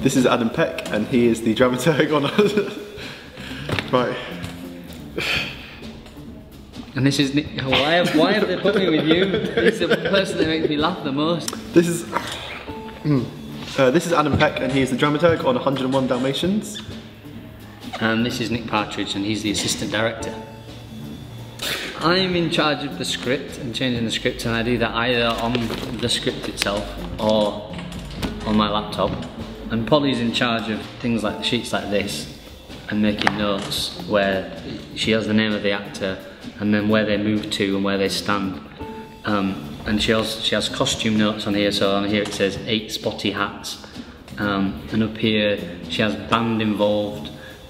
This is Adam Peck, and he is the dramaturg on us. Right. And this is Nick. Why have they put me with you? He's the person that makes me laugh the most. This is Adam Peck, and he is the dramaturg on 101 Dalmatians. And this is Nick Partridge, and he's the assistant director. I'm in charge of the script and changing the script, and I do that either on the script itself or on my laptop. And Polly's in charge of things like sheets like this and making notes where she has the name of the actor and then where they move to and where they stand. And she has costume notes on here, so on here it says 8 spotty hats. And up here she has band involved,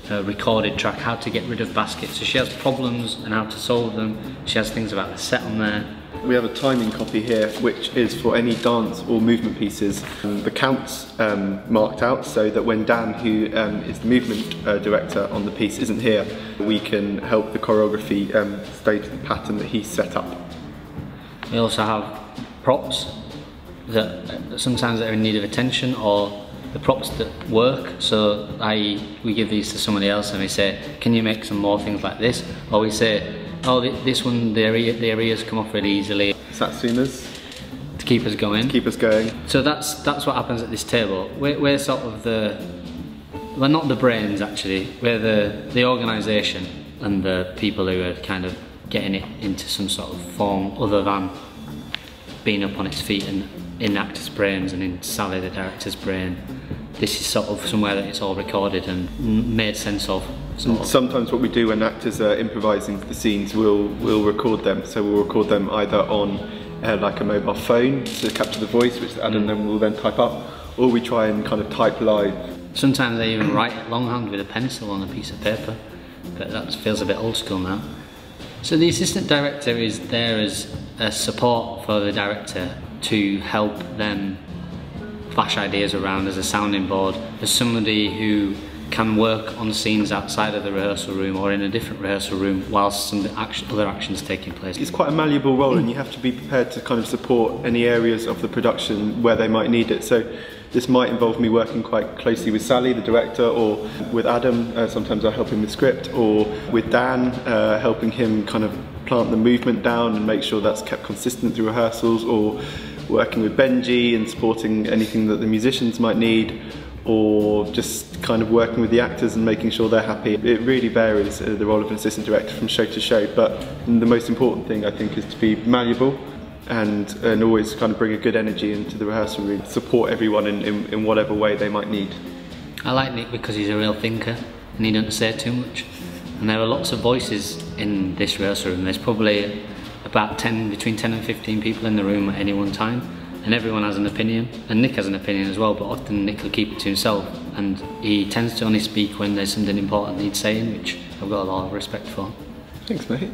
recorded track, how to get rid of baskets. So she has problems and how to solve them. She has things about the set on there. We have a timing copy here, which is for any dance or movement pieces. The counts marked out so that when Dan, who is the movement director on the piece, isn't here, we can help the choreography stay to the pattern that he's set up. We also have props that sometimes are in need of attention, or the props that work. So we give these to somebody else and we say, can you make some more things like this? Or we say, oh, this one, the areas come off really easily. Satsumas. To keep us going. To keep us going. So that's what happens at this table. We're sort of well, not the brains actually, we're the organisation and the people who are kind of getting it into some sort of form other than being up on its feet and in the actor's brains and in Sally the director's brain. This is sort of somewhere that it's all recorded and made sense of. Sometimes what we do when actors are improvising the scenes, we'll record them. So we'll record them either on like a mobile phone to capture the voice, which Adam will then type up, or we try and kind of type live. Sometimes they even write it longhand with a pencil on a piece of paper, but that feels a bit old school now. So the assistant director is there as a support for the director to help them flash ideas around, as a sounding board, as somebody who can work on scenes outside of the rehearsal room or in a different rehearsal room whilst some other actions taking place. It's quite a malleable role, and you have to be prepared to kind of support any areas of the production where they might need it. So this might involve me working quite closely with Sally, the director, or with Adam, sometimes I help him with script, or with Dan, helping him kind of plant the movement down and make sure that's kept consistent through rehearsals, or working with Benji and supporting anything that the musicians might need, or just kind of working with the actors and making sure they're happy. It really varies, the role of an assistant director from show to show, but the most important thing I think is to be malleable and always kind of bring a good energy into the rehearsal room, support everyone in whatever way they might need. I like Nick because he's a real thinker and he doesn't say too much. And there are lots of voices in this rehearsal room. There's probably about between 10 and 15 people in the room at any one time, and everyone has an opinion, and Nick has an opinion as well, but often Nick will keep it to himself, and he tends to only speak when there's something important he's saying, which I've got a lot of respect for. Thanks, mate.